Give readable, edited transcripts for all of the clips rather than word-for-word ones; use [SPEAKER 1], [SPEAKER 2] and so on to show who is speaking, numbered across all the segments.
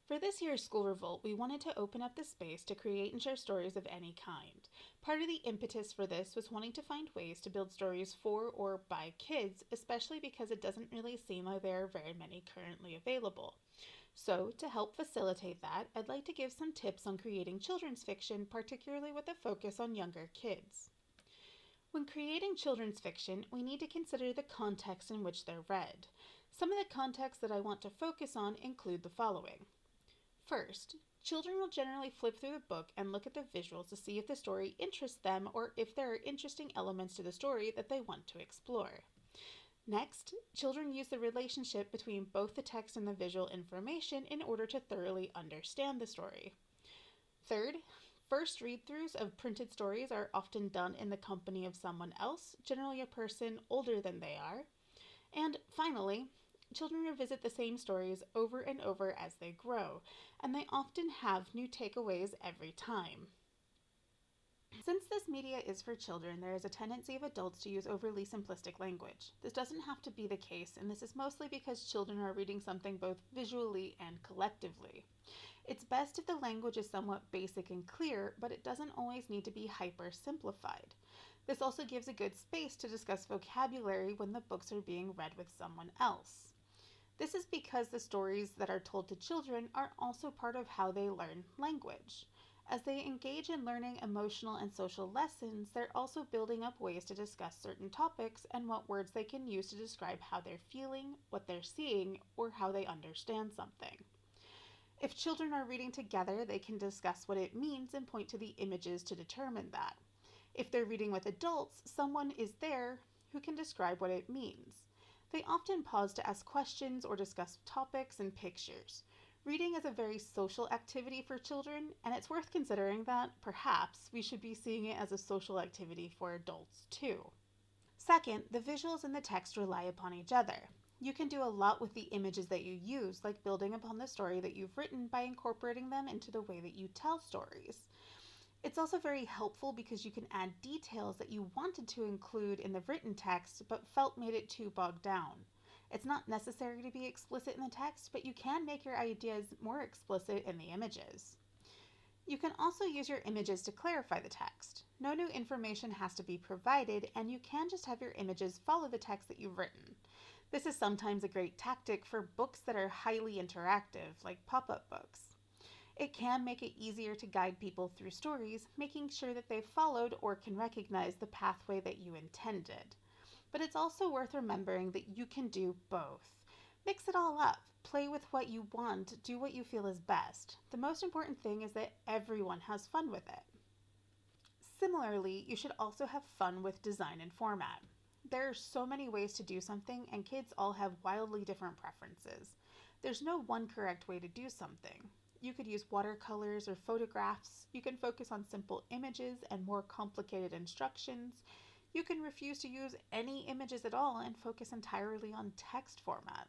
[SPEAKER 1] For this year's School Revolt, we wanted to open up the space to create and share stories of any kind. Part of the impetus for this was wanting to find ways to build stories for or by kids, especially because it doesn't really seem like there are very many currently available. So, to help facilitate that, I'd like to give some tips on creating children's fiction, particularly with a focus on younger kids. When creating children's fiction, we need to consider the context in which they're read. Some of the contexts that I want to focus on include the following. First, children will generally flip through the book and look at the visuals to see if the story interests them or if there are interesting elements to the story that they want to explore. Next, children use the relationship between both the text and the visual information in order to thoroughly understand the story. Third, first read throughs of printed stories are often done in the company of someone else, generally a person older than they are. And finally, children revisit the same stories over and over as they grow, and they often have new takeaways every time. Since this media is for children, there is a tendency of adults to use overly simplistic language. This doesn't have to be the case, and this is mostly because children are reading something both visually and collectively. It's best if the language is somewhat basic and clear, but it doesn't always need to be hyper simplified. This also gives a good space to discuss vocabulary when the books are being read with someone else. This is because the stories that are told to children are also part of how they learn language. As they engage in learning emotional and social lessons, they're also building up ways to discuss certain topics and what words they can use to describe how they're feeling, what they're seeing, or how they understand something. If children are reading together, they can discuss what it means and point to the images to determine that. If they're reading with adults, someone is there who can describe what it means. They often pause to ask questions or discuss topics and pictures. Reading is a very social activity for children, and it's worth considering that, perhaps, we should be seeing it as a social activity for adults too. Second, the visuals and the text rely upon each other. You can do a lot with the images that you use, like building upon the story that you've written by incorporating them into the way that you tell stories. It's also very helpful because you can add details that you wanted to include in the written text but felt made it too bogged down. It's not necessary to be explicit in the text, but you can make your ideas more explicit in the images. You can also use your images to clarify the text. No new information has to be provided, and you can just have your images follow the text that you've written. This is sometimes a great tactic for books that are highly interactive, like pop-up books. It can make it easier to guide people through stories, making sure that they've followed or can recognize the pathway that you intended. But it's also worth remembering that you can do both. Mix it all up. Play with what you want. Do what you feel is best. The most important thing is that everyone has fun with it. Similarly, you should also have fun with design and format. There are so many ways to do something, and kids all have wildly different preferences. There's no one correct way to do something. You could use watercolors or photographs. You can focus on simple images and more complicated instructions. You can refuse to use any images at all and focus entirely on text format.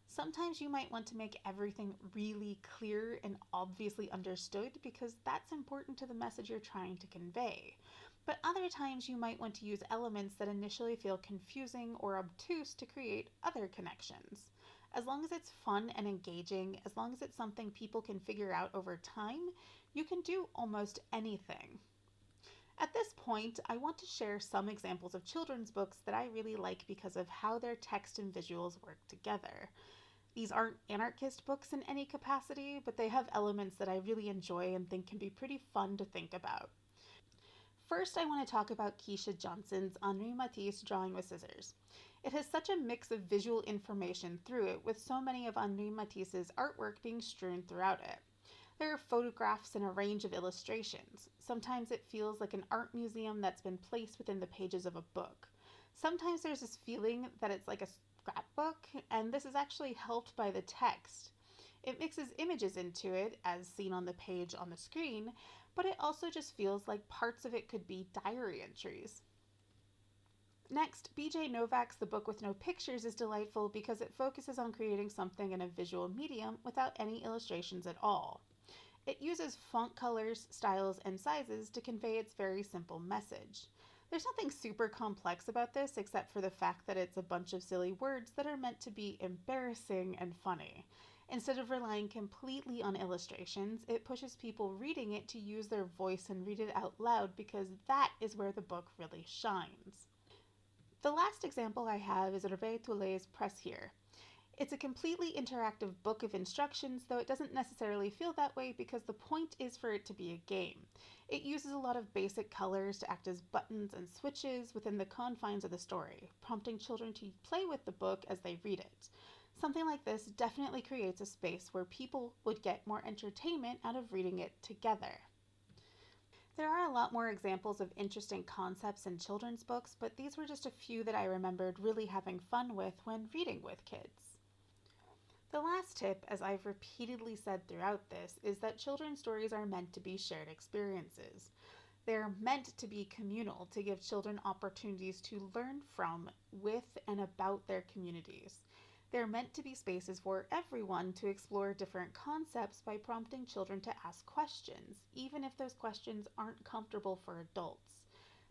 [SPEAKER 1] Sometimes you might want to make everything really clear and obviously understood because that's important to the message you're trying to convey. But other times you might want to use elements that initially feel confusing or obtuse to create other connections. As long as it's fun and engaging, as long as it's something people can figure out over time, you can do almost anything. At this point, I want to share some examples of children's books that I really like because of how their text and visuals work together. These aren't anarchist books in any capacity, but they have elements that I really enjoy and think can be pretty fun to think about. First, I want to talk about Keisha Johnson's Henri Matisse Drawing with Scissors. It has such a mix of visual information through it, with so many of Henri Matisse's artwork being strewn throughout it. There are photographs and a range of illustrations. Sometimes it feels like an art museum that's been placed within the pages of a book. Sometimes there's this feeling that it's like a scrapbook, and this is actually helped by the text. It mixes images into it, as seen on the page on the screen, but it also just feels like parts of it could be diary entries. Next, BJ Novak's The Book with No Pictures is delightful because it focuses on creating something in a visual medium without any illustrations at all. It uses font colors, styles, and sizes to convey its very simple message. There's nothing super complex about this except for the fact that it's a bunch of silly words that are meant to be embarrassing and funny. Instead of relying completely on illustrations, it pushes people reading it to use their voice and read it out loud because that is where the book really shines. The last example I have is Revolt's Press Here. It's a completely interactive book of instructions, though it doesn't necessarily feel that way because the point is for it to be a game. It uses a lot of basic colors to act as buttons and switches within the confines of the story, prompting children to play with the book as they read it. Something like this definitely creates a space where people would get more entertainment out of reading it together. There are a lot more examples of interesting concepts in children's books, but these were just a few that I remembered really having fun with when reading with kids. The last tip, as I've repeatedly said throughout this, is that children's stories are meant to be shared experiences. They're meant to be communal, to give children opportunities to learn from, with, and about their communities. They're meant to be spaces for everyone to explore different concepts by prompting children to ask questions, even if those questions aren't comfortable for adults.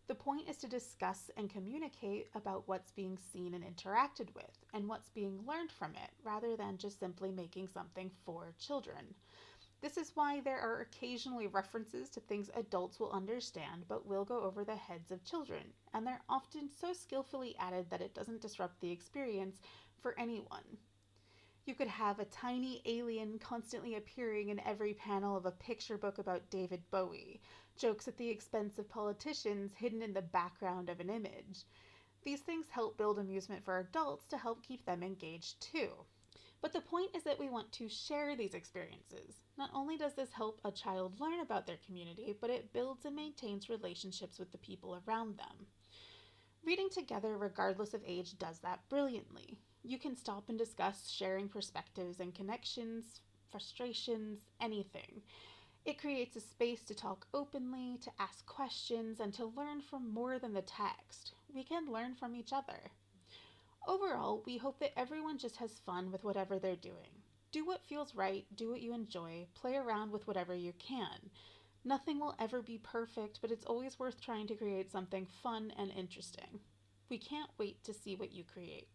[SPEAKER 1] The point is to discuss and communicate about what's being seen and interacted with, and what's being learned from it, rather than just simply making something for children. This is why there are occasionally references to things adults will understand but will go over the heads of children, and they're often so skillfully added that it doesn't disrupt the experience for anyone. You could have a tiny alien constantly appearing in every panel of a picture book about David Bowie, jokes at the expense of politicians hidden in the background of an image. These things help build amusement for adults to help keep them engaged too. But the point is that we want to share these experiences. Not only does this help a child learn about their community, but it builds and maintains relationships with the people around them. Reading together, regardless of age, does that brilliantly. You can stop and discuss sharing perspectives and connections, frustrations, anything. It creates a space to talk openly, to ask questions, and to learn from more than the text. We can learn from each other. Overall, we hope that everyone just has fun with whatever they're doing. Do what feels right, do what you enjoy, play around with whatever you can. Nothing will ever be perfect, but it's always worth trying to create something fun and interesting. We can't wait to see what you create.